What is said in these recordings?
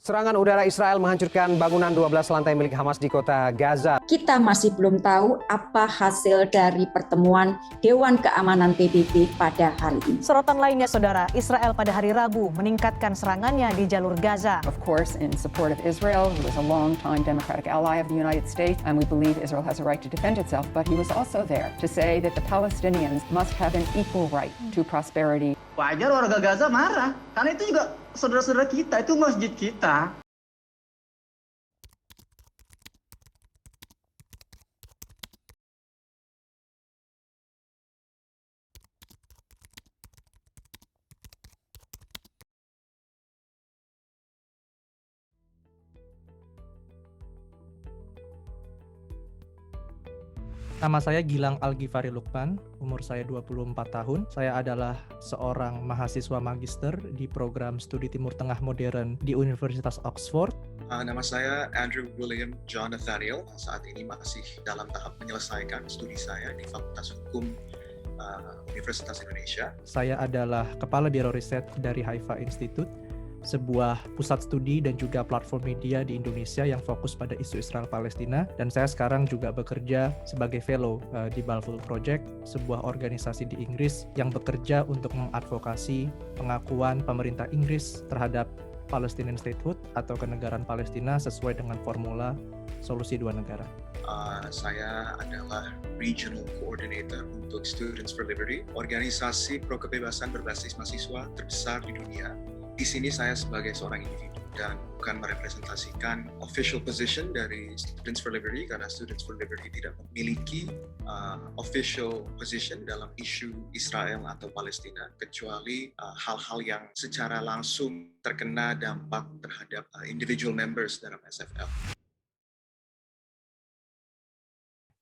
Serangan udara Israel menghancurkan bangunan 12 lantai milik Hamas di kota Gaza. Kita masih belum tahu apa hasil dari pertemuan Dewan Keamanan PBB pada hari ini. Sorotan lainnya, Saudara, Israel pada hari Rabu meningkatkan serangannya di jalur Gaza. Of course, in support of Israel, he was a long-time democratic ally of the United States, and we believe Israel has a right to defend itself, but he was also there to say that the Palestinians must have an equal right to prosperity. Wajar warga Gaza marah, karena itu juga saudara-saudara kita, itu masjid kita. Nama saya Gilang Al-Ghifari Lukman, umur saya 24 tahun. Saya adalah seorang mahasiswa magister di program Studi Timur Tengah Modern di Universitas Oxford. Nama saya Andrew William John Nathaniel. Saat ini masih dalam tahap menyelesaikan studi saya di Fakultas Hukum Universitas Indonesia. Saya adalah Kepala Biro Riset dari Haifa Institute, sebuah pusat studi dan juga platform media di Indonesia yang fokus pada isu Israel-Palestina, dan saya sekarang juga bekerja sebagai fellow di Balfour Project, sebuah organisasi di Inggris yang bekerja untuk mengadvokasi pengakuan pemerintah Inggris terhadap Palestinian statehood atau kenegaraan Palestina sesuai dengan formula solusi dua negara. Saya adalah Regional Coordinator untuk Students for Liberty, organisasi pro kebebasan berbasis mahasiswa terbesar di dunia. Di sini saya sebagai seorang individu dan bukan merepresentasikan official position dari Students for Liberty, karena Students for Liberty tidak memiliki official position dalam isu Israel atau Palestina, kecuali hal-hal yang secara langsung terkena dampak terhadap individual members dalam SFL.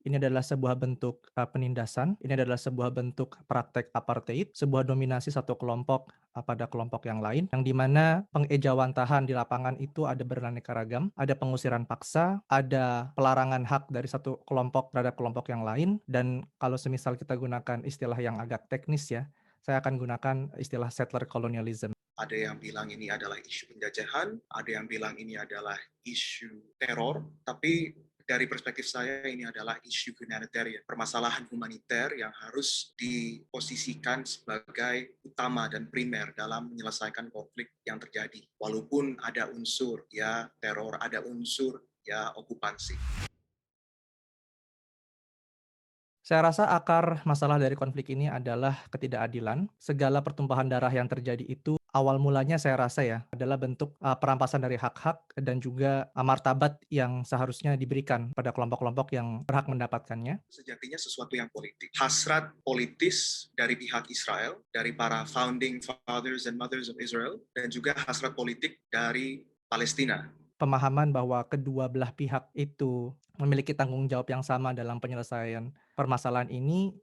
Ini adalah sebuah bentuk penindasan, ini adalah sebuah bentuk praktek apartheid, sebuah dominasi satu kelompok pada kelompok yang lain, yang dimana pengejawantahan di lapangan itu ada beraneka ragam, ada pengusiran paksa, ada pelarangan hak dari satu kelompok terhadap kelompok yang lain, dan kalau semisal kita gunakan istilah yang agak teknis ya, saya akan gunakan istilah settler colonialism. Ada yang bilang ini adalah isu penjajahan, ada yang bilang ini adalah isu teror, tapi dari perspektif saya ini adalah isu humanitarian, permasalahan humaniter yang harus diposisikan sebagai utama dan primer dalam menyelesaikan konflik yang terjadi. Walaupun ada unsur ya teror, ada unsur ya okupansi. Saya rasa akar masalah dari konflik ini adalah ketidakadilan. Segala pertumpahan darah yang terjadi itu awal mulanya saya rasa ya adalah bentuk perampasan dari hak-hak dan juga martabat yang seharusnya diberikan pada kelompok-kelompok yang berhak mendapatkannya. Sejatinya sesuatu yang politik. Hasrat politis dari pihak Israel, dari para founding fathers and mothers of Israel, dan juga hasrat politik dari Palestina. Pemahaman bahwa kedua belah pihak itu memiliki tanggung jawab yang sama dalam penyelesaian permasalahan ini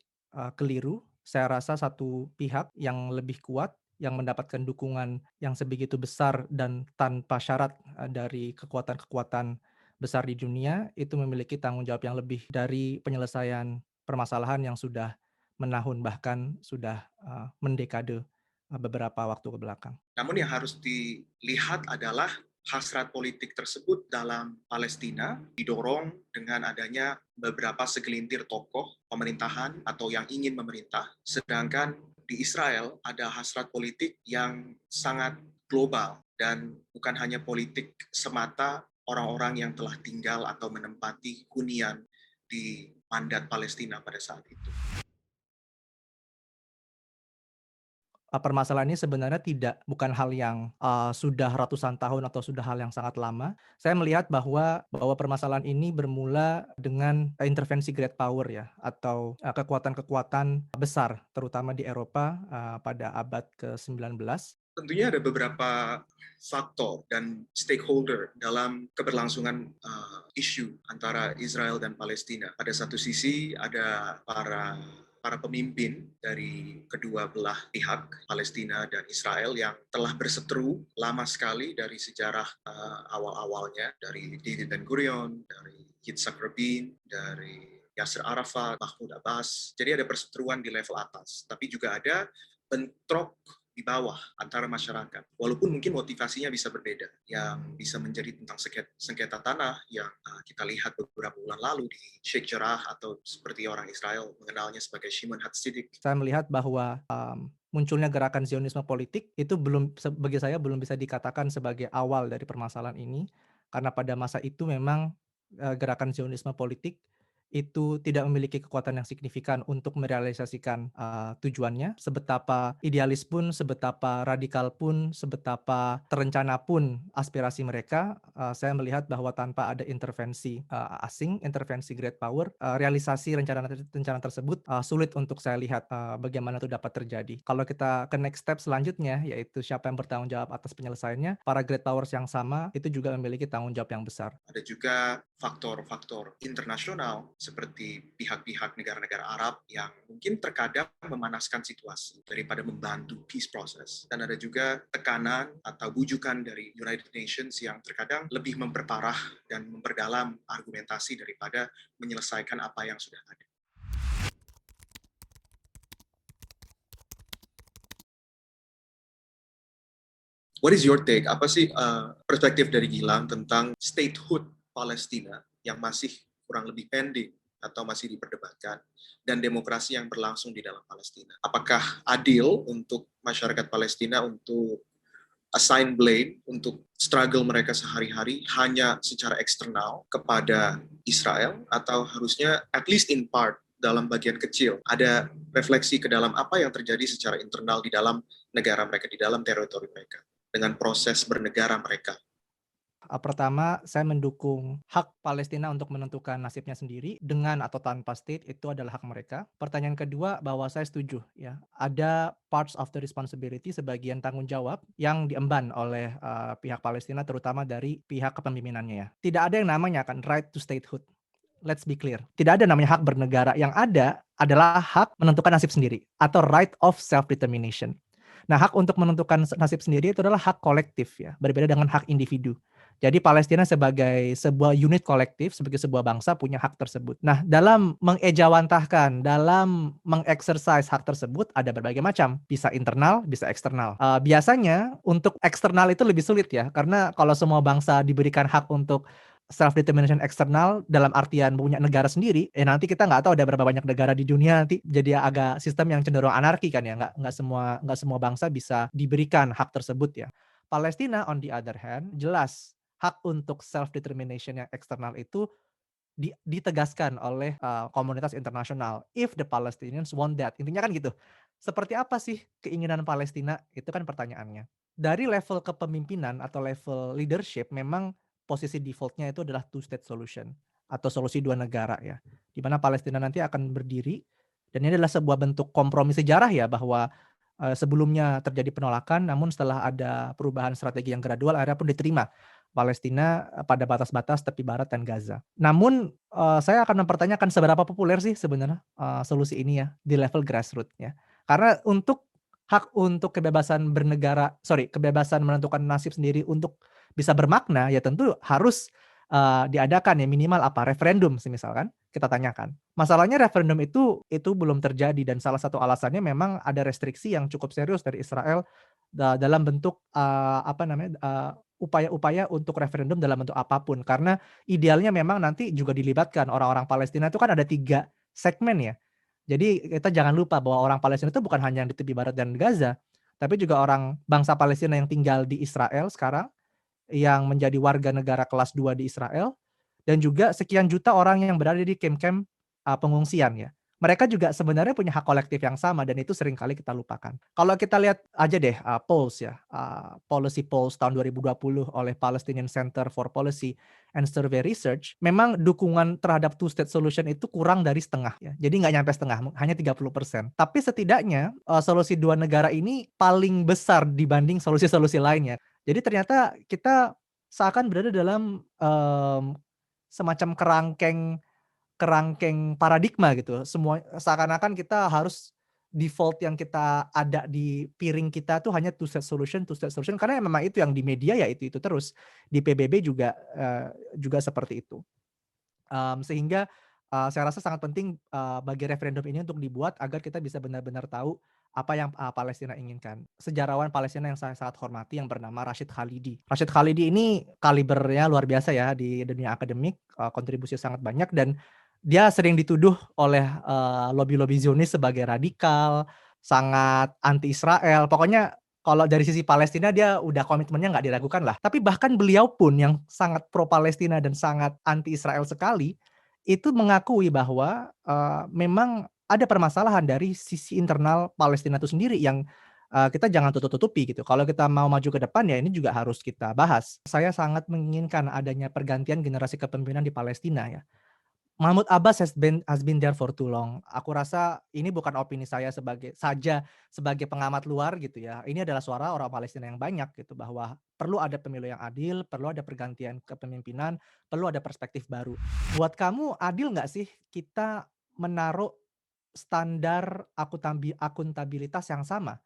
keliru. Saya rasa satu pihak yang lebih kuat, yang mendapatkan dukungan yang sebegitu besar dan tanpa syarat dari kekuatan-kekuatan besar di dunia, itu memiliki tanggung jawab yang lebih dari penyelesaian permasalahan yang sudah menahun, bahkan sudah mendekade beberapa waktu ke belakang. Namun yang harus dilihat adalah hasrat politik tersebut dalam Palestina didorong dengan adanya beberapa segelintir tokoh pemerintahan atau yang ingin memerintah, sedangkan di Israel ada hasrat politik yang sangat global dan bukan hanya politik semata orang-orang yang telah tinggal atau menempati hunian di mandat Palestina pada saat itu. Permasalahan ini sebenarnya bukan hal yang sudah ratusan tahun atau sudah hal yang sangat lama. Saya melihat bahwa permasalahan ini bermula dengan intervensi great power ya, atau kekuatan-kekuatan besar terutama di Eropa pada abad ke-19. Tentunya ada beberapa faktor dan stakeholder dalam keberlangsungan isu antara Israel dan Palestina. Pada satu sisi ada para pemimpin dari kedua belah pihak, Palestina dan Israel, yang telah berseteru lama sekali dari sejarah awal-awalnya, dari David Ben-Gurion, dari Yitzhak Rabin, dari Yasser Arafat, Mahmoud Abbas. Jadi ada perseteruan di level atas, tapi juga ada bentrok di bawah antara masyarakat. Walaupun mungkin motivasinya bisa berbeda, yang bisa menjadi tentang sengketa tanah yang kita lihat beberapa bulan lalu di Sheikh Jarrah atau seperti orang Israel mengenalnya sebagai Shimon Hatzidik. Saya melihat bahwa munculnya gerakan Zionisme politik itu bagi saya belum bisa dikatakan sebagai awal dari permasalahan ini, karena pada masa itu memang gerakan Zionisme politik itu tidak memiliki kekuatan yang signifikan untuk merealisasikan tujuannya. Sebetapa idealis pun, sebetapa radikal pun, sebetapa terencana pun aspirasi mereka, saya melihat bahwa tanpa ada intervensi asing, intervensi great power, realisasi rencana tersebut sulit untuk saya lihat bagaimana itu dapat terjadi. Kalau kita ke next step selanjutnya, yaitu siapa yang bertanggung jawab atas penyelesaiannya, para great powers yang sama itu juga memiliki tanggung jawab yang besar. Ada juga faktor-faktor internasional seperti pihak-pihak negara-negara Arab yang mungkin terkadang memanaskan situasi daripada membantu peace process. Dan ada juga tekanan atau bujukan dari United Nations yang terkadang lebih memperparah dan memperdalam argumentasi daripada menyelesaikan apa yang sudah ada. What is your take? Apa sih perspektif dari Gilang tentang statehood Palestina yang masih kurang lebih pending atau masih diperdebatkan, dan demokrasi yang berlangsung di dalam Palestina? Apakah adil untuk masyarakat Palestina untuk assign blame untuk struggle mereka sehari-hari hanya secara eksternal kepada Israel, atau harusnya at least in part dalam bagian kecil ada refleksi ke dalam apa yang terjadi secara internal di dalam negara mereka, di dalam teritori mereka, dengan proses bernegara mereka? Pertama, saya mendukung hak Palestina untuk menentukan nasibnya sendiri dengan atau tanpa state, itu adalah hak mereka. Pertanyaan kedua, bahwa saya setuju ya, ada parts of the responsibility, sebagian tanggung jawab yang diemban oleh pihak Palestina, terutama dari pihak kepemimpinannya ya. Tidak ada yang namanya kan right to statehood. Let's be clear. Tidak ada namanya hak bernegara. Yang ada adalah hak menentukan nasib sendiri atau right of self-determination. Nah, hak untuk menentukan nasib sendiri itu adalah hak kolektif ya, berbeda dengan hak individu. Jadi Palestina sebagai sebuah unit kolektif, sebagai sebuah bangsa punya hak tersebut. Nah, dalam mengejawantahkan, dalam mengeksersis hak tersebut ada berbagai macam. Bisa internal, bisa eksternal. Biasanya untuk eksternal itu lebih sulit ya, karena kalau semua bangsa diberikan hak untuk self-determination eksternal dalam artian punya negara sendiri, nanti kita nggak tahu ada berapa banyak negara di dunia, nanti jadi agak sistem yang cenderung anarki kan ya, nggak semua bangsa bisa diberikan hak tersebut ya. Palestina on the other hand, jelas hak untuk self-determination yang eksternal itu ditegaskan oleh komunitas internasional. If the Palestinians want that. Intinya kan gitu. Seperti apa sih keinginan Palestina? Itu kan pertanyaannya. Dari level kepemimpinan atau level leadership, memang posisi defaultnya itu adalah two-state solution atau solusi dua negara ya. Di mana Palestina nanti akan berdiri, dan ini adalah sebuah bentuk kompromi sejarah ya, bahwa sebelumnya terjadi penolakan, namun setelah ada perubahan strategi yang gradual, akhirnya pun diterima Palestina pada batas-batas tepi barat dan Gaza. Namun saya akan mempertanyakan seberapa populer sih sebenarnya solusi ini ya di level grassroots ya. Karena untuk hak untuk kebebasan kebebasan menentukan nasib sendiri untuk bisa bermakna ya tentu harus diadakan ya minimal referendum misalkan kita tanyakan. Masalahnya referendum itu belum terjadi, dan salah satu alasannya memang ada restriksi yang cukup serius dari Israel dalam bentuk upaya-upaya untuk referendum dalam bentuk apapun, karena idealnya memang nanti juga dilibatkan orang-orang Palestina. Itu kan ada 3 segmen ya. Jadi kita jangan lupa bahwa orang Palestina itu bukan hanya yang di tepi barat dan Gaza, tapi juga orang bangsa Palestina yang tinggal di Israel sekarang, yang menjadi warga negara kelas 2 di Israel, dan juga sekian juta orang yang berada di kamp-kamp pengungsian ya. Mereka juga sebenarnya punya hak kolektif yang sama, dan itu seringkali kita lupakan. Kalau kita lihat aja deh polls ya, policy polls tahun 2020 oleh Palestinian Center for Policy and Survey Research, memang dukungan terhadap two-state solution itu kurang dari setengah ya. Jadi nggak nyampe setengah, hanya 30%. Tapi setidaknya solusi dua negara ini paling besar dibanding solusi-solusi lainnya. Jadi ternyata kita seakan berada dalam semacam kerangkeng paradigma gitu. Semua seakan-akan kita harus default yang kita ada di piring kita tuh hanya two-state solution, karena memang itu yang di media ya itu terus. Di PBB juga seperti itu. Sehingga saya rasa sangat penting bagi referendum ini untuk dibuat agar kita bisa benar-benar tahu apa yang Palestina inginkan. Sejarawan Palestina yang saya sangat hormati yang bernama Rashid Khalidi. Rashid Khalidi ini kalibernya luar biasa ya di dunia akademik, kontribusi sangat banyak, dan dia sering dituduh oleh lobi-lobi Zionis sebagai radikal, sangat anti-Israel. Pokoknya kalau dari sisi Palestina dia udah komitmennya nggak diragukan lah. Tapi bahkan beliau pun yang sangat pro-Palestina dan sangat anti-Israel sekali, itu mengakui bahwa memang ada permasalahan dari sisi internal Palestina itu sendiri yang kita jangan tutup-tutupi gitu. Kalau kita mau maju ke depan ya ini juga harus kita bahas. Saya sangat menginginkan adanya pergantian generasi kepemimpinan di Palestina ya. Mahmud Abbas has been there for too long. Aku rasa ini bukan opini saya sebagai pengamat luar gitu ya. Ini adalah suara orang Palestina yang banyak gitu, bahwa perlu ada pemilu yang adil, perlu ada pergantian kepemimpinan, perlu ada perspektif baru. Buat kamu adil nggak sih kita menaruh standar akuntabilitas yang sama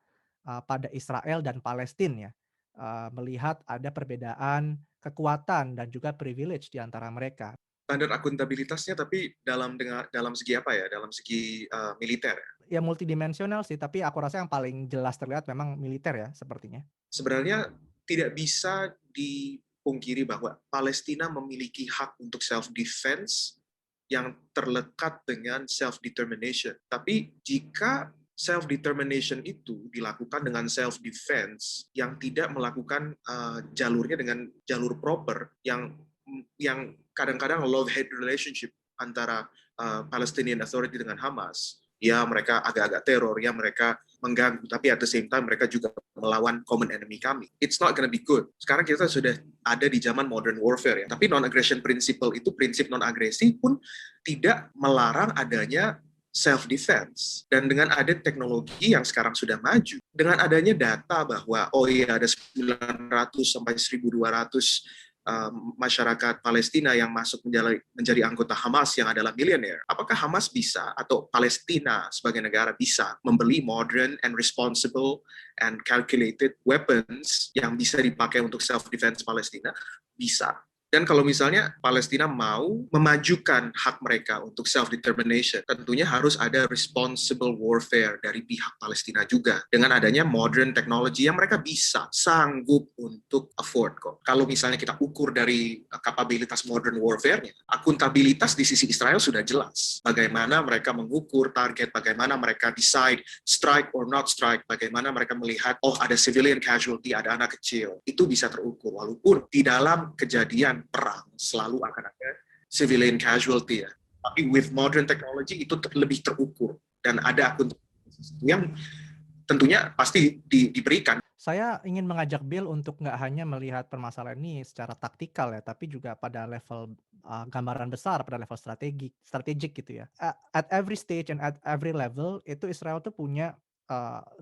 pada Israel dan Palestina ya? Melihat ada perbedaan kekuatan dan juga privilege di antara mereka. Standar akuntabilitasnya tapi dalam segi apa ya? Dalam segi militer ya? Ya multidimensional sih, tapi aku rasa yang paling jelas terlihat memang militer ya sepertinya. Sebenarnya tidak bisa dipungkiri bahwa Palestina memiliki hak untuk self-defense yang terlekat dengan self-determination. Tapi jika self-determination itu dilakukan dengan self-defense yang tidak melakukan jalurnya dengan jalur proper, yang kadang-kadang love-hate relationship antara Palestinian Authority dengan Hamas. Ya mereka agak-agak teror, ya mereka mengganggu, tapi at the same time mereka juga melawan common enemy kami. It's not gonna be good. Sekarang kita sudah ada di zaman modern warfare ya. Tapi non-aggression principle itu, prinsip non-agresi pun tidak melarang adanya self-defense. Dan dengan ada teknologi yang sekarang sudah maju, dengan adanya data bahwa oh iya ada 900 sampai 1.200 masyarakat Palestina yang masuk menjadi anggota Hamas yang adalah milioner. Apakah Hamas bisa atau Palestina sebagai negara bisa membeli modern and responsible and calculated weapons yang bisa dipakai untuk self-defense Palestina? Bisa. Dan kalau misalnya Palestina mau memajukan hak mereka untuk self-determination, tentunya harus ada responsible warfare dari pihak Palestina juga. Dengan adanya modern technology yang mereka bisa, sanggup untuk afford kok. Kalau misalnya kita ukur dari kapabilitas modern warfare-nya, akuntabilitas di sisi Israel sudah jelas. Bagaimana mereka mengukur target, bagaimana mereka decide strike or not strike, bagaimana mereka melihat, oh ada civilian casualty, ada anak kecil. Itu bisa terukur, walaupun di dalam kejadian perang selalu akan ada civilian casualty ya. Tapi with modern technology itu lebih terukur dan ada akuntabilitas yang tentunya pasti diberikan. Saya ingin mengajak Bill untuk nggak hanya melihat permasalahan ini secara taktikal ya, tapi juga pada level gambaran besar, pada level strategik gitu ya. At every stage and at every level itu Israel tuh punya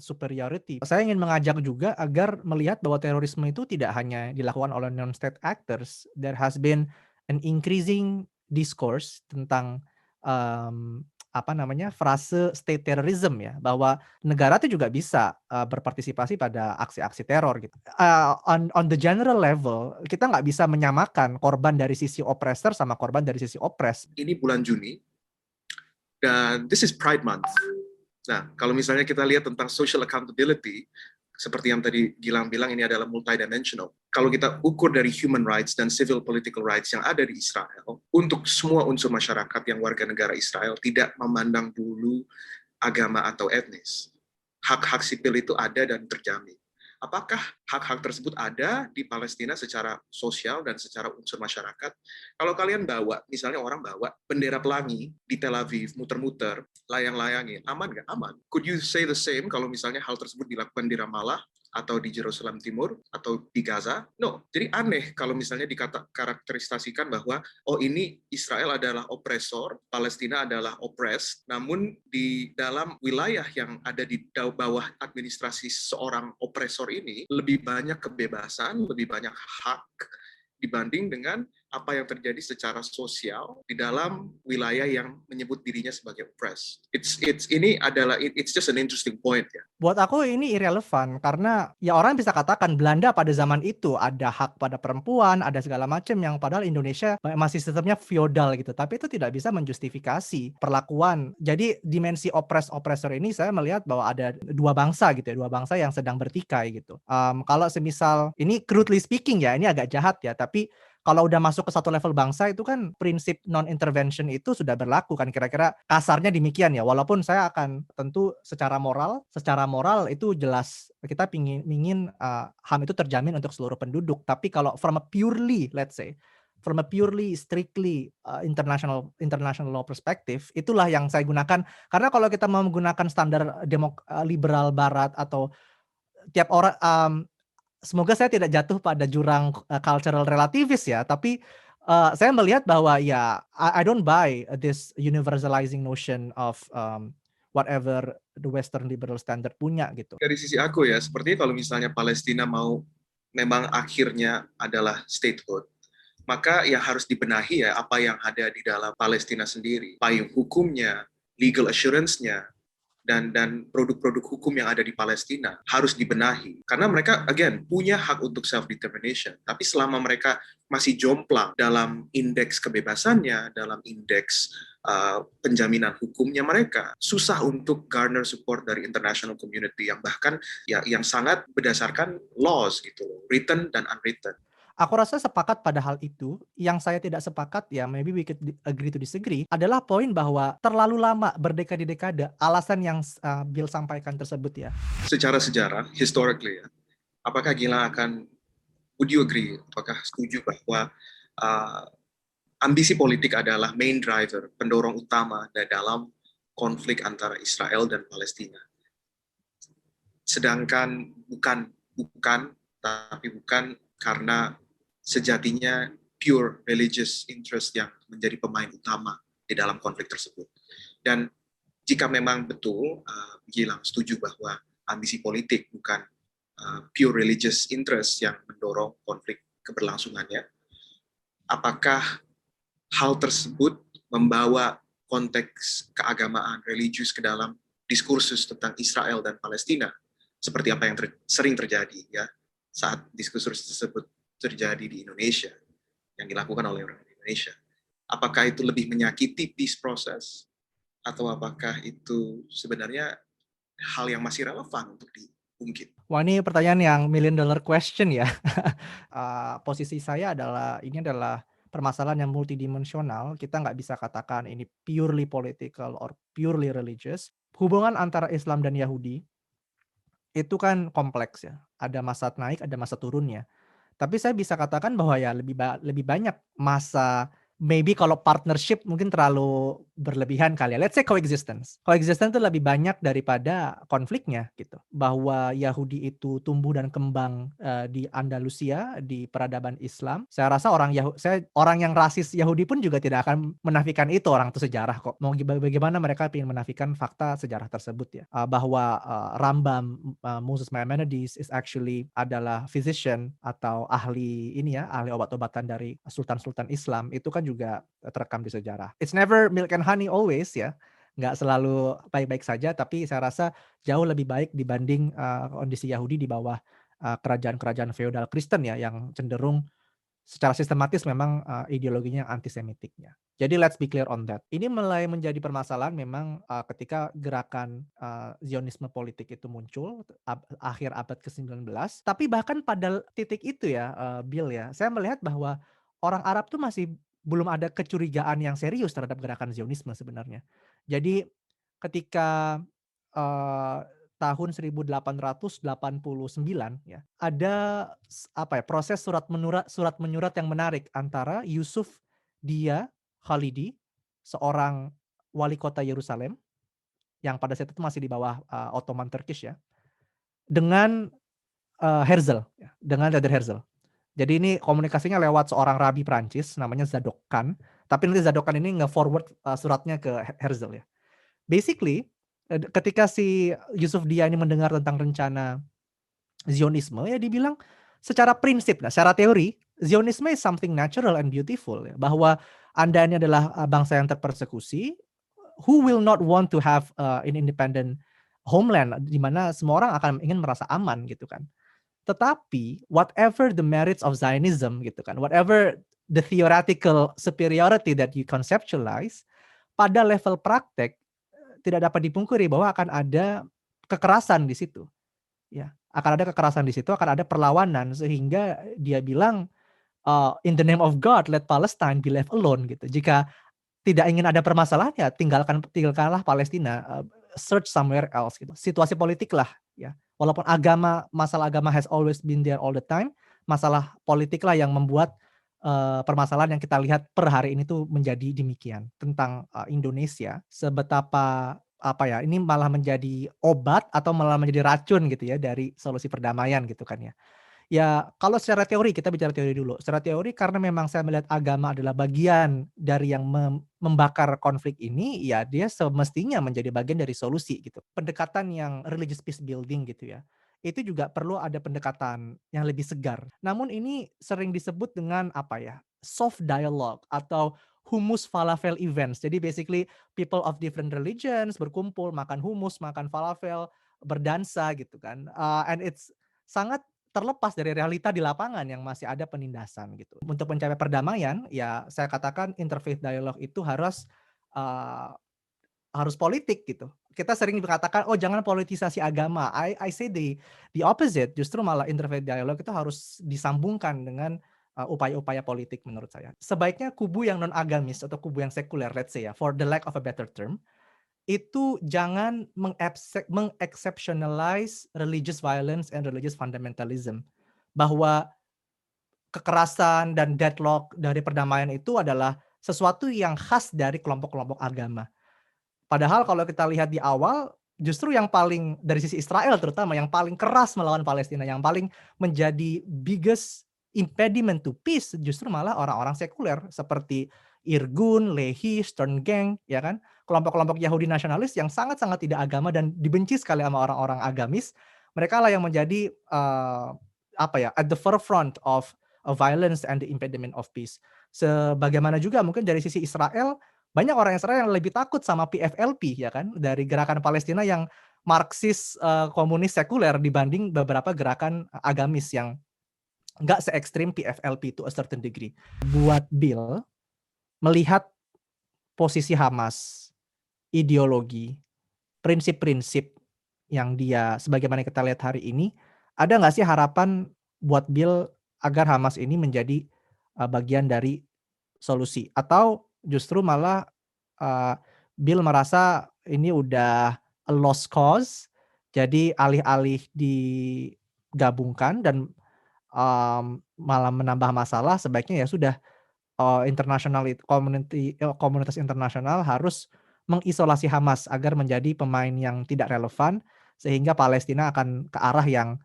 superiority. Saya ingin mengajak juga agar melihat bahwa terorisme itu tidak hanya dilakukan oleh non-state actors. There has been an increasing discourse tentang frase state terrorism ya, bahwa negara itu juga bisa berpartisipasi pada aksi-aksi teror gitu. On the general level, kita nggak bisa menyamakan korban dari sisi oppressor sama korban dari sisi oppressed. Ini bulan Juni dan this is Pride Month. Nah, kalau misalnya kita lihat tentang social accountability, seperti yang tadi Gilang bilang, ini adalah multidimensional. Kalau kita ukur dari human rights dan civil political rights yang ada di Israel, untuk semua unsur masyarakat yang warga negara Israel tidak memandang dulu agama atau etnis. Hak-hak sipil itu ada dan terjamin. Apakah hak-hak tersebut ada di Palestina secara sosial dan secara unsur masyarakat? Kalau kalian bawa, misalnya orang bawa bendera pelangi di Tel Aviv, muter-muter, layang-layangin, aman nggak? Aman. Could you say the same kalau misalnya hal tersebut dilakukan di Ramallah, atau di Jerusalem Timur, atau di Gaza? No. Jadi aneh kalau misalnya dikarakterisasikan bahwa, oh ini Israel adalah oppressor, Palestina adalah oppressed, namun di dalam wilayah yang ada di bawah administrasi seorang oppressor ini, lebih banyak kebebasan, lebih banyak hak, dibanding dengan apa yang terjadi secara sosial di dalam wilayah yang menyebut dirinya sebagai oppressed. It's just an interesting point ya. Buat aku ini irrelevan karena ya orang bisa katakan Belanda pada zaman itu ada hak pada perempuan, ada segala macam yang padahal Indonesia masih sistemnya feodal gitu. Tapi itu tidak bisa menjustifikasi perlakuan. Jadi dimensi oppressor ini saya melihat bahwa ada dua bangsa gitu ya, dua bangsa yang sedang bertikai gitu. Kalau semisal ini crudely speaking ya, ini agak jahat ya, tapi kalau udah masuk ke satu level bangsa itu kan prinsip non-intervention itu sudah berlaku kan, kira-kira kasarnya demikian ya. Walaupun saya akan tentu secara moral itu jelas kita ingin HAM itu terjamin untuk seluruh penduduk. Tapi kalau from a purely strictly international law perspective, itulah yang saya gunakan. Karena kalau kita mau menggunakan standar liberal barat atau tiap orang, semoga saya tidak jatuh pada jurang cultural relativis ya, tapi saya melihat bahwa ya I don't buy this universalizing notion of whatever the Western liberal standard punya gitu. Dari sisi aku ya, seperti kalau misalnya Palestina mau memang akhirnya adalah statehood, maka yang harus dibenahi ya apa yang ada di dalam Palestina sendiri, payung hukumnya, legal assurance-nya, dan produk-produk hukum yang ada di Palestina harus dibenahi. Karena mereka, again, punya hak untuk self-determination. Tapi selama mereka masih jomplang dalam indeks kebebasannya, dalam indeks penjaminan hukumnya mereka, susah untuk garner support dari international community yang bahkan ya yang sangat berdasarkan laws gitu, written dan unwritten. Aku rasa sepakat pada hal itu. Yang saya tidak sepakat ya, maybe we could agree to disagree, adalah poin bahwa terlalu lama berdekade-dekade alasan yang Bill sampaikan tersebut ya. Secara sejarah, historically ya, apakah Gilang would you agree, apakah setuju bahwa ambisi politik adalah main driver, pendorong utama dalam konflik antara Israel dan Palestina? Sedangkan bukan karena sejatinya pure religious interest yang menjadi pemain utama di dalam konflik tersebut. Dan jika memang betul Gilang setuju bahwa ambisi politik bukan pure religious interest yang mendorong konflik keberlangsungannya, apakah hal tersebut membawa konteks keagamaan religius ke dalam diskursus tentang Israel dan Palestina seperti apa yang sering terjadi ya saat diskursus tersebut terjadi di Indonesia, yang dilakukan oleh orang Indonesia? Apakah itu lebih menyakiti peace process, atau apakah itu sebenarnya hal yang masih relevan untuk diungkit? Wah, ini pertanyaan yang $1 million question ya. Posisi saya ini adalah permasalahan yang multidimensional. Kita nggak bisa katakan ini purely political or purely religious. Hubungan antara Islam dan Yahudi itu kan kompleks ya. Ada masa naik, ada masa turunnya. Tapi saya bisa katakan bahwa ya lebih banyak masa, maybe kalau partnership mungkin terlalu berlebihan kali ya. Let's say coexistence. Coexistence itu lebih banyak daripada konfliknya gitu. Bahwa Yahudi itu tumbuh dan kembang di Andalusia, di peradaban Islam. Saya rasa orang yang rasis Yahudi pun juga tidak akan menafikan itu, orang itu sejarah kok. Mau bagaimana mereka ingin menafikan fakta sejarah tersebut ya. Bahwa Rambam, Moses Maimonides is actually adalah physician atau ahli obat-obatan dari sultan-sultan Islam, itu kan juga terekam di sejarah. It's never milk and honey always ya, nggak selalu baik-baik saja, tapi saya rasa jauh lebih baik dibanding kondisi Yahudi di bawah kerajaan-kerajaan feodal Kristen ya, yang cenderung secara sistematis memang ideologinya antisemitiknya. Jadi let's be clear on that. Ini mulai menjadi permasalahan memang ketika gerakan Zionisme politik itu muncul akhir abad ke-19. Tapi bahkan pada titik itu ya, Bill ya, saya melihat bahwa orang Arab tuh masih belum ada kecurigaan yang serius terhadap gerakan Zionisme sebenarnya. Jadi ketika tahun 1889 ya, ada proses surat menyurat yang menarik antara Yusuf Dia Khalidi, seorang wali kota Yerusalem yang pada saat itu masih di bawah Ottoman Turkish ya, dengan Herzl ya, dengan Rader Herzl. Jadi ini komunikasinya lewat seorang rabi Prancis namanya Zadok Khan, tapi nanti Zadok Khan ini nge-forward suratnya ke Herzl ya. Basically ketika si Yusuf Dia ini mendengar tentang rencana Zionisme ya, dibilang secara prinsip, secara teori Zionisme is something natural and beautiful ya, bahwa Anda ini adalah bangsa yang terpersekusi, who will not want to have an independent homeland di mana semua orang akan ingin merasa aman gitu kan. Tetapi whatever the merits of Zionism gitu kan, whatever the theoretical superiority that you conceptualize, pada level praktek tidak dapat dipungkiri bahwa akan ada kekerasan di situ. Ya, akan ada kekerasan di situ, akan ada perlawanan sehingga dia bilang in the name of God let Palestine be left alone gitu. Jika tidak ingin ada permasalahan ya tinggalkanlah Palestina, search somewhere else gitu. Situasi politik lah ya. Walaupun masalah agama has always been there all the time, masalah politik lah yang membuat permasalahan yang kita lihat per hari ini tuh menjadi demikian tentang Indonesia. Sebetapa ini malah menjadi obat atau malah menjadi racun gitu ya dari solusi perdamaian gitu kan ya. Ya kalau secara teori, kita bicara teori dulu. Secara teori karena memang saya melihat agama adalah bagian dari yang membakar konflik ini, ya dia semestinya menjadi bagian dari solusi gitu. Pendekatan yang religious peace building gitu ya, itu juga perlu ada pendekatan yang lebih segar. Namun ini sering disebut dengan soft dialogue atau hummus falafel events. Jadi basically people of different religions berkumpul, makan hummus, makan falafel, berdansa gitu kan. And it's sangat terlepas dari realita di lapangan yang masih ada penindasan gitu. Untuk mencapai perdamaian, ya saya katakan interfaith dialogue itu harus politik gitu. Kita sering mengatakan, oh jangan politisasi agama. I say the opposite. Justru malah interfaith dialogue itu harus disambungkan dengan upaya-upaya politik menurut saya. Sebaiknya kubu yang non-agamis atau kubu yang sekuler, let's say ya, for the lack of a better term, itu jangan mengexceptionalize religious violence and religious fundamentalism. Bahwa kekerasan dan deadlock dari perdamaian itu adalah sesuatu yang khas dari kelompok-kelompok agama. Padahal kalau kita lihat di awal, justru yang paling dari sisi Israel terutama, yang paling keras melawan Palestina, yang paling menjadi biggest impediment to peace, justru malah orang-orang sekuler seperti Irgun, Lehi, Stern Gang, ya kan? Kelompok-kelompok Yahudi nasionalis yang sangat-sangat tidak agama dan dibenci sekali sama orang-orang agamis. Mereka lah yang menjadi at the forefront of violence and the impediment of peace. Sebagaimana juga mungkin dari sisi Israel, banyak orang Israel yang lebih takut sama PFLP, ya kan? Dari gerakan Palestina yang Marxis komunis sekuler dibanding beberapa gerakan agamis yang nggak se-ekstrim PFLP to a certain degree. Buat Bill, melihat posisi Hamas, ideologi, prinsip-prinsip yang dia sebagaimana kita lihat hari ini, ada nggak sih harapan buat Bill agar Hamas ini menjadi bagian dari solusi? Atau justru malah Bill merasa ini udah a lost cause, jadi alih-alih digabungkan dan malah menambah masalah, sebaiknya ya sudah komunitas internasional harus mengisolasi Hamas agar menjadi pemain yang tidak relevan sehingga Palestina akan ke arah yang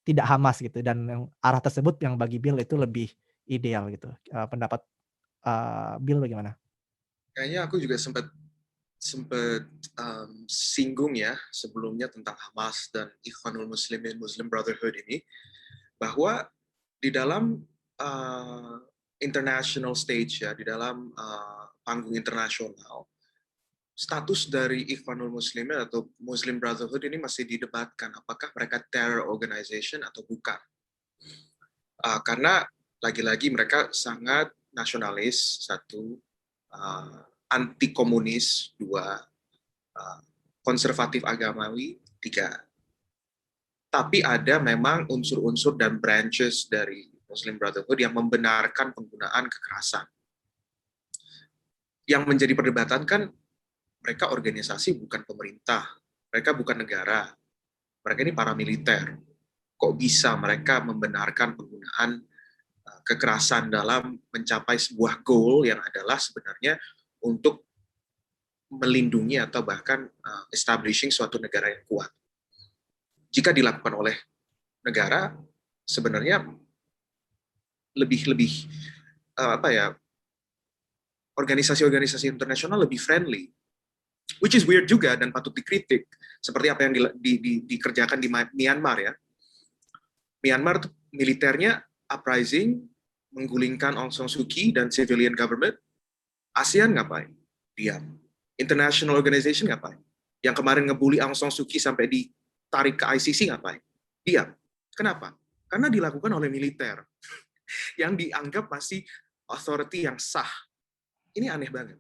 tidak Hamas gitu, dan yang arah tersebut yang bagi Bill itu lebih ideal gitu. Pendapat Bill bagaimana? Kayaknya aku juga sempat singgung ya sebelumnya tentang Hamas dan Ikhwanul Muslimin, Muslim Brotherhood ini, bahwa di dalam international stage ya, di dalam panggung internasional, status dari Ikhwanul Muslimin atau Muslim Brotherhood ini masih didebatkan apakah mereka terror organization atau bukan. Karena lagi-lagi mereka sangat nasionalis, satu, anti komunis, dua, konservatif agamawi, tiga. Tapi ada memang unsur-unsur dan branches dari Muslim Brotherhood yang membenarkan penggunaan kekerasan. Yang menjadi perdebatan kan mereka organisasi bukan pemerintah, mereka bukan negara, mereka ini paramiliter. Kok bisa mereka membenarkan penggunaan kekerasan dalam mencapai sebuah goal yang adalah sebenarnya untuk melindungi atau bahkan establishing suatu negara yang kuat. Jika dilakukan oleh negara, sebenarnya lebih organisasi-organisasi internasional lebih friendly, which is weird juga dan patut dikritik, seperti apa yang dikerjakan di Myanmar ya. Myanmar militernya uprising, menggulingkan Aung San Suu Kyi dan civilian government. ASEAN ngapain? Diam. International organization ngapain? Yang kemarin ngebully Aung San Suu Kyi sampai ditarik ke ICC ngapain? Diam. Kenapa? Karena dilakukan oleh militer yang dianggap masih authority yang sah. Ini aneh banget.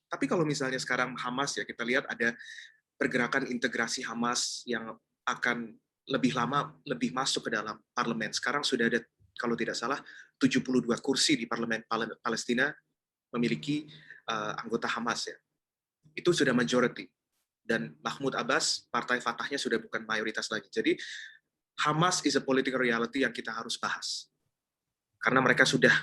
Tapi kalau misalnya sekarang Hamas ya, kita lihat ada pergerakan integrasi Hamas yang akan lebih lama lebih masuk ke dalam parlemen. Sekarang sudah ada, kalau tidak salah, 72 kursi di parlemen Palestina memiliki anggota Hamas ya. Itu sudah majority. Dan Mahmud Abbas, partai Fatahnya sudah bukan mayoritas lagi. Jadi Hamas is a political reality yang kita harus bahas. Karena mereka sudah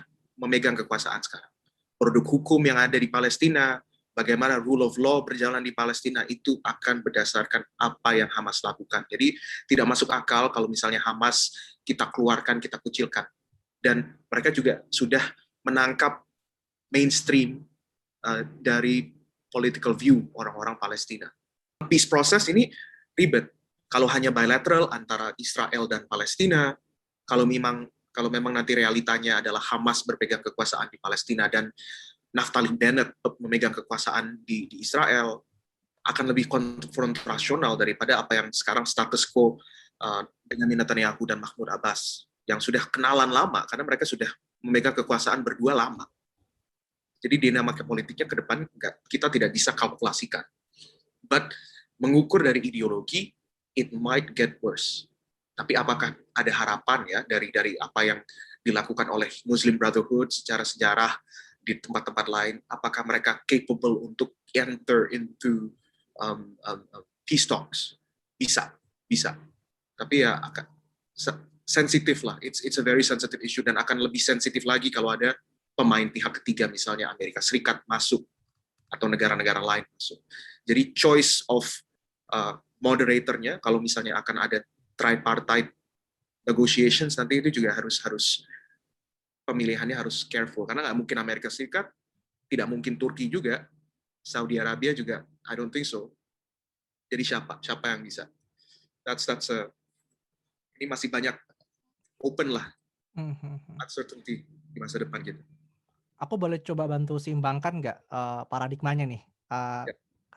memegang kekuasaan sekarang. Produk hukum yang ada di Palestina, bagaimana rule of law berjalan di Palestina, itu akan berdasarkan apa yang Hamas lakukan. Jadi tidak masuk akal kalau misalnya Hamas kita keluarkan, kita kucilkan. Dan mereka juga sudah menangkap mainstream dari political view orang-orang Palestina. Peace process ini ribet. Kalau hanya bilateral antara Israel dan Palestina, kalau memang nanti realitanya adalah Hamas berpegang kekuasaan di Palestina dan Naftali Bennett memegang kekuasaan di Israel, akan lebih konfrontasional daripada apa yang sekarang status quo Benjamin Netanyahu dan Mahmud Abbas, yang sudah kenalan lama, karena mereka sudah memegang kekuasaan berdua lama. Jadi dinamika politiknya ke depan kita tidak bisa kalkulasikan. But mengukur dari ideologi, it might get worse. Tapi apakah ada harapan ya dari apa yang dilakukan oleh Muslim Brotherhood secara sejarah di tempat-tempat lain? Apakah mereka capable untuk enter into peace talks? Bisa. Tapi ya akan sensitif lah. It's a very sensitive issue, dan akan lebih sensitif lagi kalau ada pemain pihak ketiga, misalnya Amerika Serikat masuk atau negara-negara lain masuk. Jadi choice of moderatornya, kalau misalnya akan ada tripartite negotiations, nanti itu juga harus pemilihannya harus careful, karena nggak mungkin Amerika Serikat, tidak mungkin Turki juga, Saudi Arabia juga, I don't think so. Jadi siapa yang bisa? Ini masih banyak open lah, uncertainty di masa depan gitu. Aku boleh coba bantu seimbangkan nggak paradigmanya nih?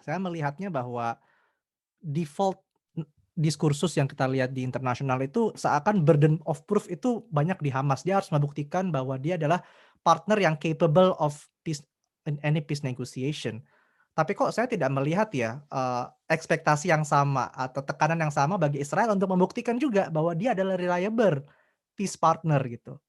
Saya melihatnya bahwa default diskursus yang kita lihat di internasional itu seakan burden of proof itu banyak di Hamas. Dia harus membuktikan bahwa dia adalah partner yang capable of peace in any peace negotiation. Tapi kok saya tidak melihat ya ekspektasi yang sama atau tekanan yang sama bagi Israel untuk membuktikan juga bahwa dia adalah reliable peace partner gitu.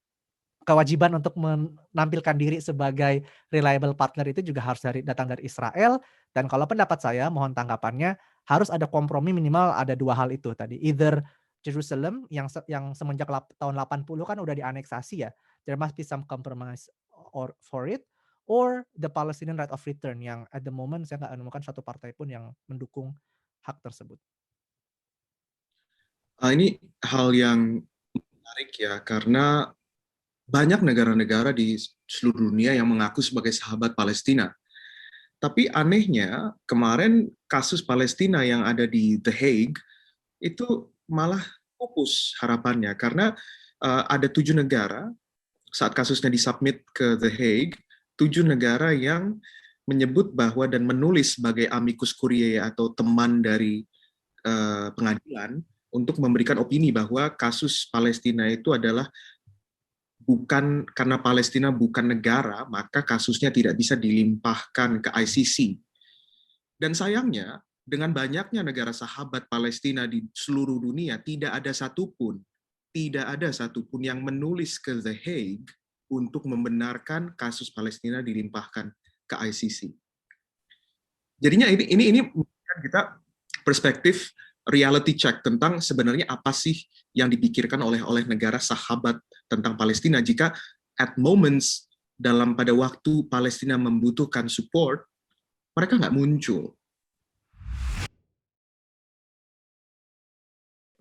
Kewajiban untuk menampilkan diri sebagai reliable partner itu juga harus datang dari Israel. Dan kalau pendapat saya, mohon tanggapannya, harus ada kompromi minimal ada dua hal itu tadi. Either Jerusalem yang semenjak tahun 80 kan udah dianeksasi ya. There must be some compromise for it. Or the Palestinian right of return yang at the moment saya nggak menemukan satu partai pun yang mendukung hak tersebut. Ini hal yang menarik ya, karena banyak negara-negara di seluruh dunia yang mengaku sebagai sahabat Palestina. Tapi anehnya, kemarin kasus Palestina yang ada di The Hague, itu malah pupus harapannya. Karena ada 7 negara, saat kasusnya disubmit ke The Hague, 7 negara yang menyebut bahwa dan menulis sebagai amicus curiae atau teman dari pengadilan, untuk memberikan opini bahwa kasus Palestina itu adalah bukan karena Palestina bukan negara, maka kasusnya tidak bisa dilimpahkan ke ICC. Dan sayangnya, dengan banyaknya negara sahabat Palestina di seluruh dunia, tidak ada satupun yang menulis ke The Hague untuk membenarkan kasus Palestina dilimpahkan ke ICC. Jadinya ini memberikan kita perspektif reality check tentang sebenarnya apa sih yang dipikirkan oleh negara sahabat tentang Palestina jika at moments pada waktu Palestina membutuhkan support, mereka nggak muncul.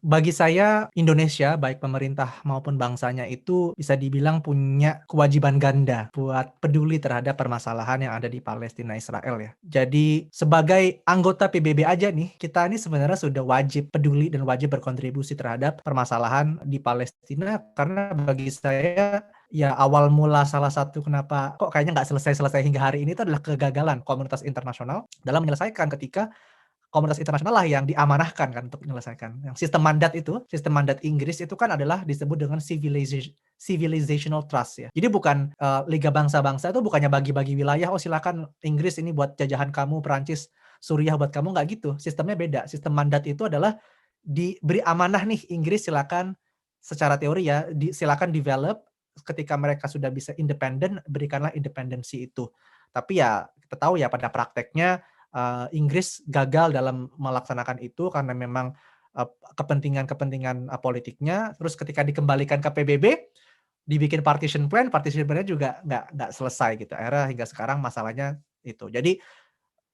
Bagi saya Indonesia, baik pemerintah maupun bangsanya itu bisa dibilang punya kewajiban ganda buat peduli terhadap permasalahan yang ada di Palestina Israel ya. Jadi sebagai anggota PBB aja nih, kita ini sebenarnya sudah wajib peduli dan wajib berkontribusi terhadap permasalahan di Palestina, karena bagi saya ya awal mula salah satu kenapa kok kayaknya nggak selesai-selesai hingga hari ini itu adalah kegagalan komunitas internasional dalam menyelesaikan, ketika komunitas internasional lah yang diamanahkan kan untuk menyelesaikan. Yang sistem mandat Inggris itu kan adalah disebut dengan civilizational trust ya. Jadi bukan Liga Bangsa-Bangsa itu bukannya bagi-bagi wilayah, oh silakan Inggris ini buat jajahan kamu, Perancis, Suriah buat kamu, nggak gitu. Sistemnya beda. Sistem mandat itu adalah diberi amanah nih Inggris, silakan secara teori ya, silakan develop, ketika mereka sudah bisa independen, berikanlah independensi itu. Tapi ya kita tahu ya pada prakteknya Inggris gagal dalam melaksanakan itu karena memang kepentingan-kepentingan politiknya. Terus ketika dikembalikan ke PBB, dibikin partition plan-nya juga nggak selesai gitu. Akhirnya hingga sekarang masalahnya itu. Jadi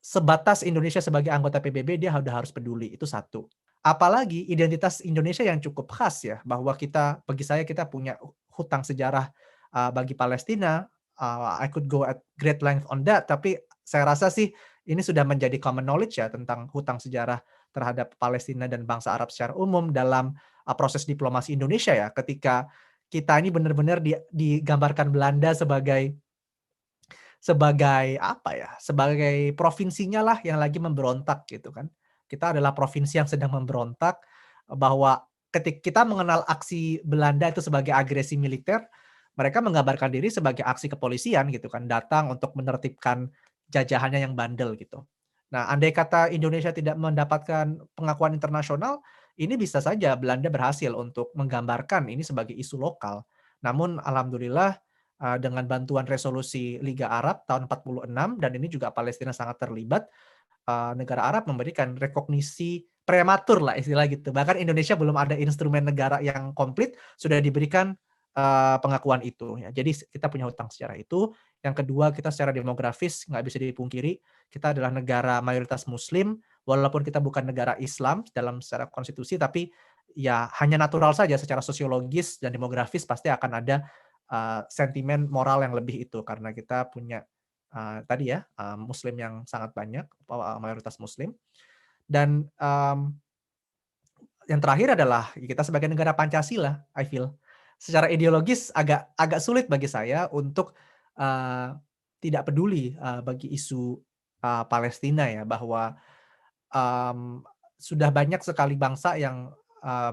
sebatas Indonesia sebagai anggota PBB dia harus peduli, itu satu. Apalagi identitas Indonesia yang cukup khas ya, bahwa bagi saya kita punya hutang sejarah bagi Palestina. I could go at great length on that, tapi saya rasa sih ini sudah menjadi common knowledge ya tentang hutang sejarah terhadap Palestina dan bangsa Arab secara umum dalam proses diplomasi Indonesia ya, ketika kita ini benar-benar digambarkan Belanda sebagai apa ya, sebagai provinsinya lah yang lagi memberontak gitu kan. Kita adalah provinsi yang sedang memberontak, bahwa ketika kita mengenal aksi Belanda itu sebagai agresi militer, mereka menggambarkan diri sebagai aksi kepolisian gitu kan, datang untuk menertibkan jajahannya yang bandel gitu. Nah, andai kata Indonesia tidak mendapatkan pengakuan internasional, ini bisa saja Belanda berhasil untuk menggambarkan ini sebagai isu lokal. Namun alhamdulillah dengan bantuan resolusi Liga Arab tahun 46, dan ini juga Palestina sangat terlibat, negara Arab memberikan rekognisi prematur lah istilah gitu. Bahkan Indonesia belum ada instrumen negara yang komplit, sudah diberikan pengakuan itu ya. Jadi kita punya hutang sejarah itu. Yang kedua, kita secara demografis nggak bisa dipungkiri, kita adalah negara mayoritas Muslim, walaupun kita bukan negara Islam dalam secara konstitusi, tapi ya hanya natural saja secara sosiologis dan demografis pasti akan ada sentimen moral yang lebih itu, karena kita punya tadi ya Muslim yang sangat banyak, mayoritas Muslim. Dan yang terakhir adalah kita sebagai negara Pancasila, I feel secara ideologis agak sulit bagi saya untuk tidak peduli bagi isu Palestina ya, bahwa sudah banyak sekali bangsa yang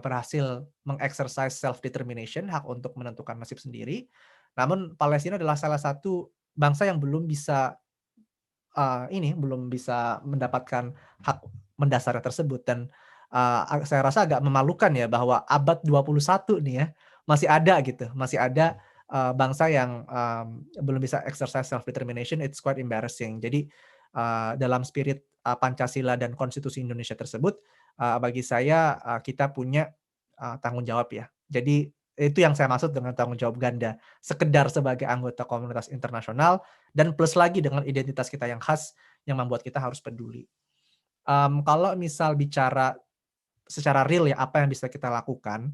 berhasil mengexercise self determination, hak untuk menentukan nasib sendiri. Namun Palestina adalah salah satu bangsa yang belum bisa mendapatkan hak mendasarnya tersebut. Dan saya rasa agak memalukan ya, bahwa abad 21 nih ya masih ada bangsa yang belum bisa exercise self determination. It's quite embarrassing. Jadi dalam spirit Pancasila dan konstitusi Indonesia tersebut, bagi saya kita punya tanggung jawab ya. Jadi itu yang saya maksud dengan tanggung jawab ganda, sekedar sebagai anggota komunitas internasional dan plus lagi dengan identitas kita yang khas yang membuat kita harus peduli. Kalau misal bicara secara real ya, apa yang bisa kita lakukan,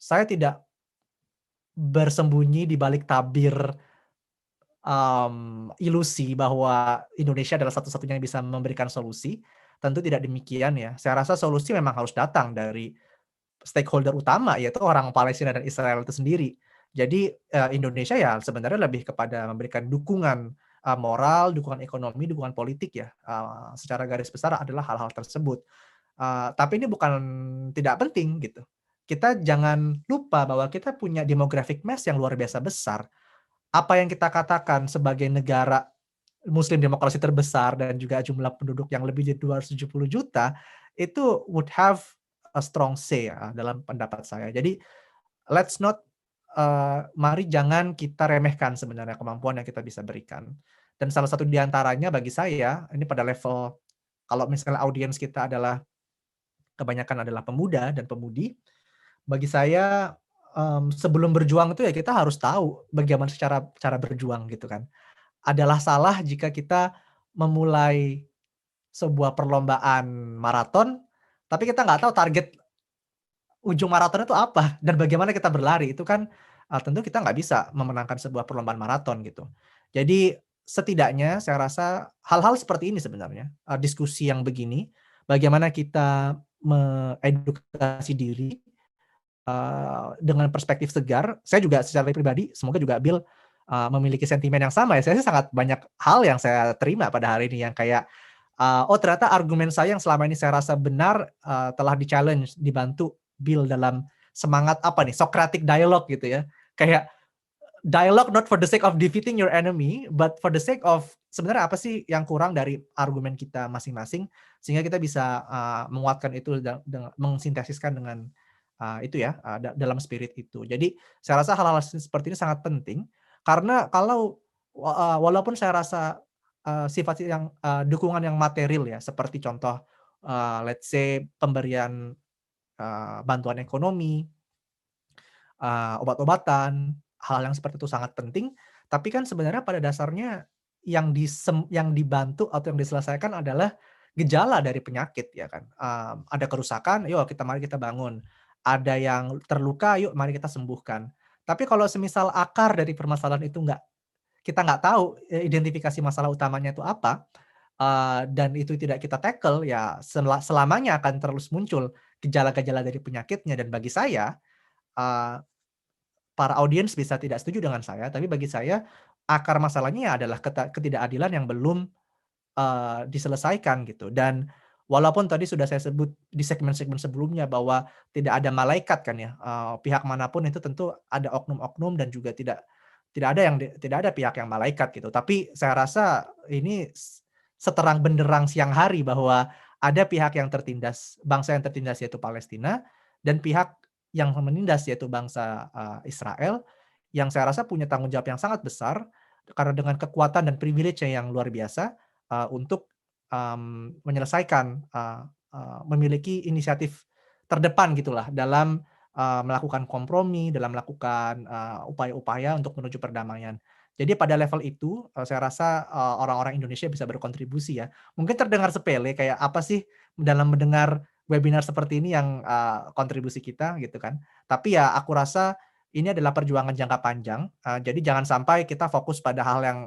saya tidak bersembunyi di balik tabir ilusi bahwa Indonesia adalah satu-satunya yang bisa memberikan solusi. Tentu tidak demikian ya. Saya rasa solusi memang harus datang dari stakeholder utama, yaitu orang Palestina dan Israel itu sendiri. Jadi Indonesia ya sebenarnya lebih kepada memberikan dukungan moral, dukungan ekonomi, dukungan politik ya. Secara garis besar adalah hal-hal tersebut. Tapi ini bukan tidak penting gitu. Kita jangan lupa bahwa kita punya demographic mass yang luar biasa besar. Apa yang kita katakan sebagai negara Muslim demokrasi terbesar dan juga jumlah penduduk yang lebih dari 270 juta, itu would have a strong say ya, dalam pendapat saya. Jadi mari jangan kita remehkan sebenarnya kemampuan yang kita bisa berikan. Dan salah satu diantaranya bagi saya, ini pada level, kalau misalnya audiens kita adalah kebanyakan adalah pemuda dan pemudi, bagi saya sebelum berjuang itu ya kita harus tahu bagaimana cara berjuang gitu kan. Adalah salah jika kita memulai sebuah perlombaan maraton tapi kita nggak tahu target ujung maraton itu apa dan bagaimana kita berlari. Itu kan tentu kita nggak bisa memenangkan sebuah perlombaan maraton gitu. Jadi setidaknya saya rasa hal-hal seperti ini sebenarnya, diskusi yang begini, bagaimana kita mengedukasi diri dengan perspektif segar. Saya juga secara pribadi, semoga juga Bill memiliki sentimen yang sama ya. Saya sih sangat banyak hal yang saya terima pada hari ini yang kayak oh ternyata argumen saya yang selama ini saya rasa benar telah di-challenge, dibantu Bill dalam semangat apa nih, Socratic dialogue gitu ya. Kayak dialogue not for the sake of defeating your enemy, but for the sake of sebenarnya apa sih yang kurang dari argumen kita masing-masing, sehingga kita bisa menguatkan itu mengsintesiskan dengan itu ya, dalam spirit itu. Jadi saya rasa hal-hal seperti ini sangat penting, karena kalau walaupun saya rasa sifat yang dukungan yang material ya, seperti contoh let's say pemberian bantuan ekonomi, obat-obatan, hal yang seperti itu sangat penting, tapi kan sebenarnya pada dasarnya yang dibantu atau yang diselesaikan adalah gejala dari penyakit ya kan. Ada kerusakan, yuk mari kita bangun. Ada yang terluka, yuk mari kita sembuhkan. Tapi kalau semisal akar dari permasalahan itu kita nggak tahu identifikasi masalah utamanya itu apa, dan itu tidak kita tackle, ya selamanya akan terus muncul gejala-gejala dari penyakitnya. Dan bagi saya, para audiens bisa tidak setuju dengan saya, tapi bagi saya akar masalahnya adalah ketidakadilan yang belum diselesaikan gitu. Dan walaupun tadi sudah saya sebut di segmen-segmen sebelumnya bahwa tidak ada malaikat kan ya, pihak manapun itu tentu ada oknum-oknum dan juga tidak ada pihak yang malaikat gitu. Tapi saya rasa ini seterang benderang siang hari bahwa ada pihak yang tertindas, bangsa yang tertindas yaitu Palestina, dan pihak yang menindas yaitu bangsa Israel, yang saya rasa punya tanggung jawab yang sangat besar karena dengan kekuatan dan privilege yang luar biasa untuk menyelesaikan, memiliki inisiatif terdepan gitulah dalam melakukan kompromi, dalam melakukan upaya-upaya untuk menuju perdamaian. Jadi pada level itu saya rasa orang-orang Indonesia bisa berkontribusi ya. Mungkin terdengar sepele kayak apa sih dalam mendengar webinar seperti ini yang kontribusi kita gitu kan. Tapi ya aku rasa ini adalah perjuangan jangka panjang. Jadi jangan sampai kita fokus pada hal yang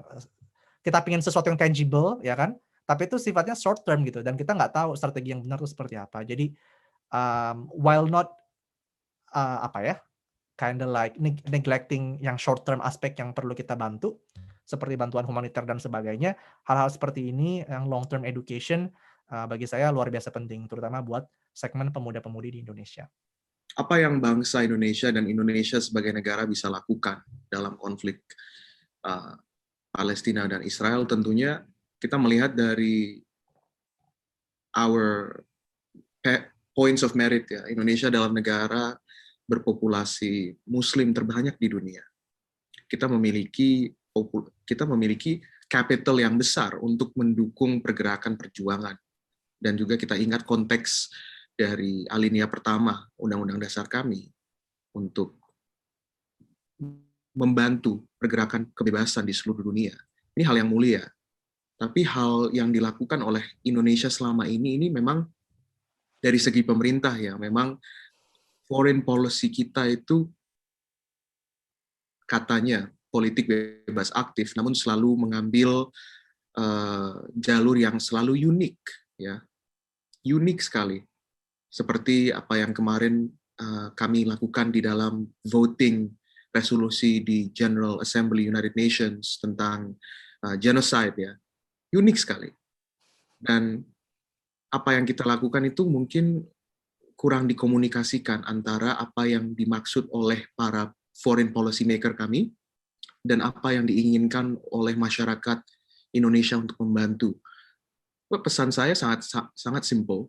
kita ingin sesuatu yang tangible ya kan. Tapi itu sifatnya short term gitu dan kita nggak tahu strategi yang benar itu seperti apa. Jadi while not kind of like neglecting yang short term aspek yang perlu kita bantu seperti bantuan humaniter dan sebagainya, hal-hal seperti ini yang long term education bagi saya luar biasa penting, terutama buat segmen pemuda-pemudi di Indonesia. Apa yang bangsa Indonesia dan Indonesia sebagai negara bisa lakukan dalam konflik Palestina dan Israel? Tentunya kita melihat dari our points of merit ya. Indonesia dalam negara berpopulasi Muslim terbanyak di dunia. Kita memiliki capital yang besar untuk mendukung pergerakan perjuangan. Dan juga kita ingat konteks dari alinea pertama Undang-Undang Dasar kami untuk membantu pergerakan kebebasan di seluruh dunia. Ini hal yang mulia. Tapi hal yang dilakukan oleh Indonesia selama ini memang dari segi pemerintah ya, memang foreign policy kita itu katanya politik bebas aktif, namun selalu mengambil jalur yang selalu unik, ya, unik sekali. Seperti apa yang kemarin kami lakukan di dalam voting resolusi di General Assembly United Nations tentang genocide, ya, unik sekali. Dan apa yang kita lakukan itu mungkin kurang dikomunikasikan antara apa yang dimaksud oleh para foreign policy maker kami dan apa yang diinginkan oleh masyarakat Indonesia untuk membantu. Pesan saya sangat simple.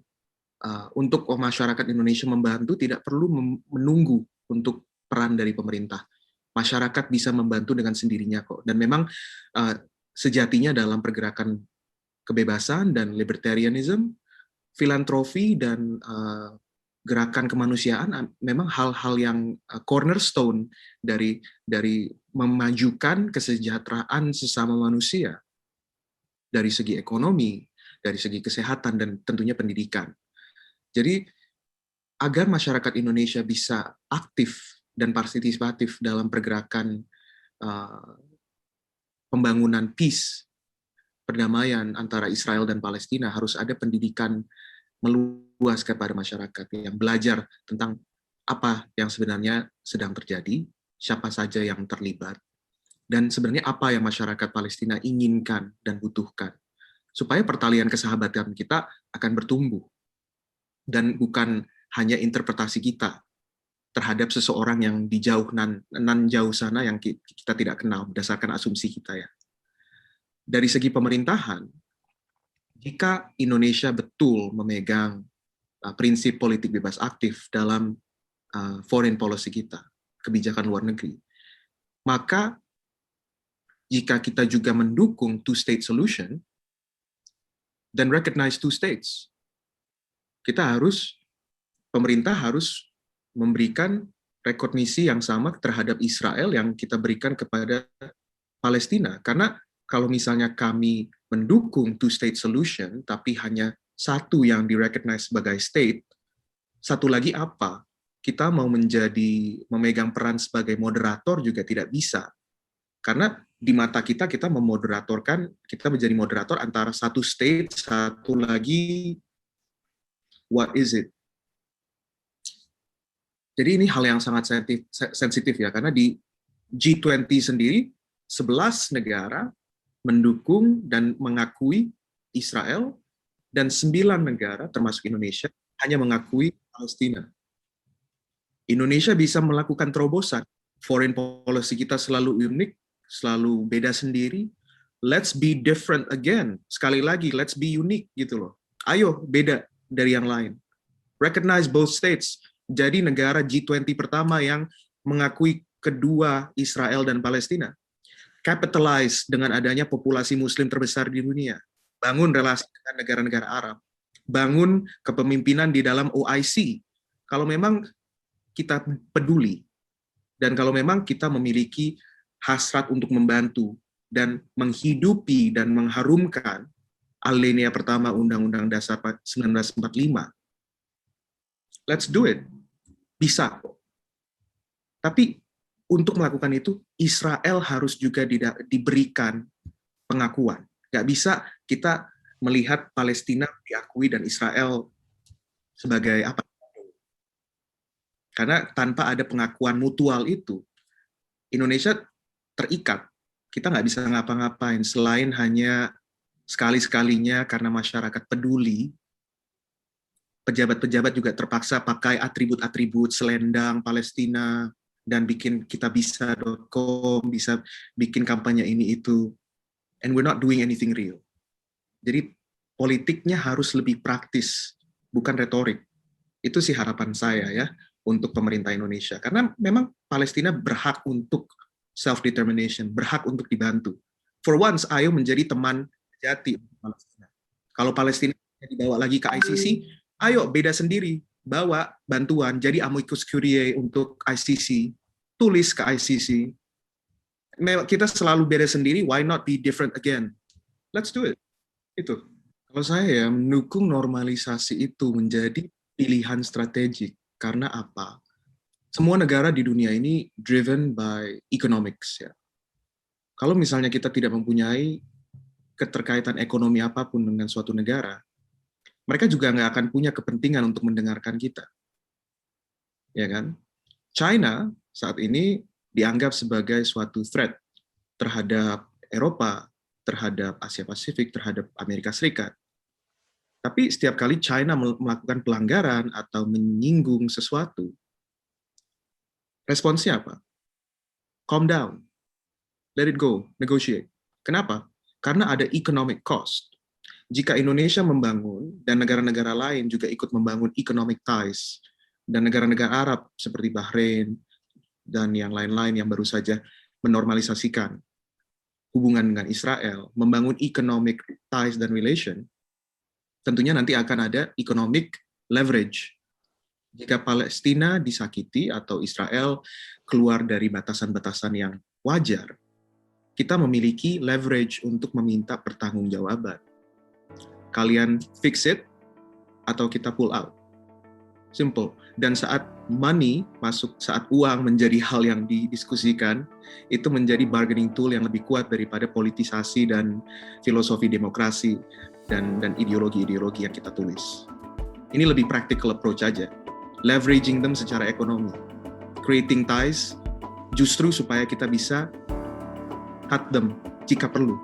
Untuk masyarakat Indonesia membantu tidak perlu menunggu untuk peran dari pemerintah. Masyarakat bisa membantu dengan sendirinya kok. Dan memang sejatinya dalam pergerakan kebebasan dan libertarianism, filantropi dan gerakan kemanusiaan memang hal-hal yang cornerstone dari memajukan kesejahteraan sesama manusia dari segi ekonomi, dari segi kesehatan dan tentunya pendidikan. Jadi agar masyarakat Indonesia bisa aktif dan partisipatif dalam pergerakan pembangunan peace, perdamaian antara Israel dan Palestina, harus ada pendidikan meluas kepada masyarakat yang belajar tentang apa yang sebenarnya sedang terjadi, siapa saja yang terlibat, dan sebenarnya apa yang masyarakat Palestina inginkan dan butuhkan, supaya pertalian kesahabatan kita akan bertumbuh, dan bukan hanya interpretasi kita terhadap seseorang yang di nan jauh sana yang kita tidak kenal berdasarkan asumsi kita ya. Dari segi pemerintahan, jika Indonesia betul memegang prinsip politik bebas aktif dalam foreign policy kita, kebijakan luar negeri, maka jika kita juga mendukung two-state solution dan recognize two states, pemerintah harus memberikan rekognisi yang sama terhadap Israel yang kita berikan kepada Palestina. Karena kalau misalnya kami mendukung two-state solution, tapi hanya satu yang di-recognize sebagai state, satu lagi apa? Kita mau memegang peran sebagai moderator juga tidak bisa. Karena di mata kita menjadi moderator antara satu state, satu lagi, what is it? Jadi ini hal yang sangat sensitif ya, karena di G20 sendiri 11 negara mendukung dan mengakui Israel, dan 9 negara termasuk Indonesia hanya mengakui Palestina. Indonesia bisa melakukan terobosan. Foreign policy kita selalu unik, selalu beda sendiri. Let's be different again. Sekali lagi, let's be unique gitu loh. Ayo beda dari yang lain. Recognize both states. Jadi negara G20 pertama yang mengakui kedua Israel dan Palestina. Capitalize dengan adanya populasi Muslim terbesar di dunia. Bangun relasi dengan negara-negara Arab. Bangun kepemimpinan di dalam OIC. Kalau memang kita peduli, dan kalau memang kita memiliki hasrat untuk membantu dan menghidupi dan mengharumkan alinea pertama Undang-Undang Dasar 1945, let's do it. Bisa. Tapi untuk melakukan itu, Israel harus juga diberikan pengakuan. Nggak bisa kita melihat Palestina diakui dan Israel sebagai apa? Karena tanpa ada pengakuan mutual itu, Indonesia terikat. Kita nggak bisa ngapa-ngapain selain hanya sekali-sekalinya karena masyarakat peduli. Pejabat-pejabat juga terpaksa pakai atribut-atribut selendang Palestina dan bikin kitabisa.com, bisa bikin kampanye ini itu. And we're not doing anything real. Jadi politiknya harus lebih praktis, bukan retorik. Itu sih harapan saya ya untuk pemerintah Indonesia. Karena memang Palestina berhak untuk self-determination, berhak untuk dibantu. For once, ayo menjadi teman sejati Palestina. Kalau Palestina dibawa lagi ke ICC, ayo beda sendiri, bawa bantuan, jadi amicus curiae untuk ICC, tulis ke ICC. Kita selalu beda sendiri, why not be different again? Let's do it. Itu. Kalau saya ya, mendukung normalisasi itu menjadi pilihan strategik. Karena apa? Semua negara di dunia ini driven by economics. Ya. Kalau misalnya kita tidak mempunyai keterkaitan ekonomi apapun dengan suatu negara, mereka juga nggak akan punya kepentingan untuk mendengarkan kita. Ya kan? China saat ini dianggap sebagai suatu threat terhadap Eropa, terhadap Asia Pasifik, terhadap Amerika Serikat. Tapi setiap kali China melakukan pelanggaran atau menyinggung sesuatu, responsnya apa? Calm down. Let it go. Negotiate. Kenapa? Karena ada economic cost. Jika Indonesia membangun dan negara-negara lain juga ikut membangun economic ties, dan negara-negara Arab seperti Bahrain dan yang lain-lain yang baru saja menormalisasikan hubungan dengan Israel, membangun economic ties dan relation, tentunya nanti akan ada economic leverage. Jika Palestina disakiti atau Israel keluar dari batasan-batasan yang wajar, kita memiliki leverage untuk meminta pertanggungjawaban. Kalian fix it, atau kita pull out. Simple. Dan saat money masuk, saat uang menjadi hal yang didiskusikan, itu menjadi bargaining tool yang lebih kuat daripada politisasi dan filosofi demokrasi dan ideologi-ideologi yang kita tulis. Ini lebih practical approach aja. Leveraging them secara ekonomi. Creating ties justru supaya kita bisa cut them jika perlu,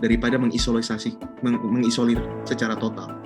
daripada mengisolir secara total.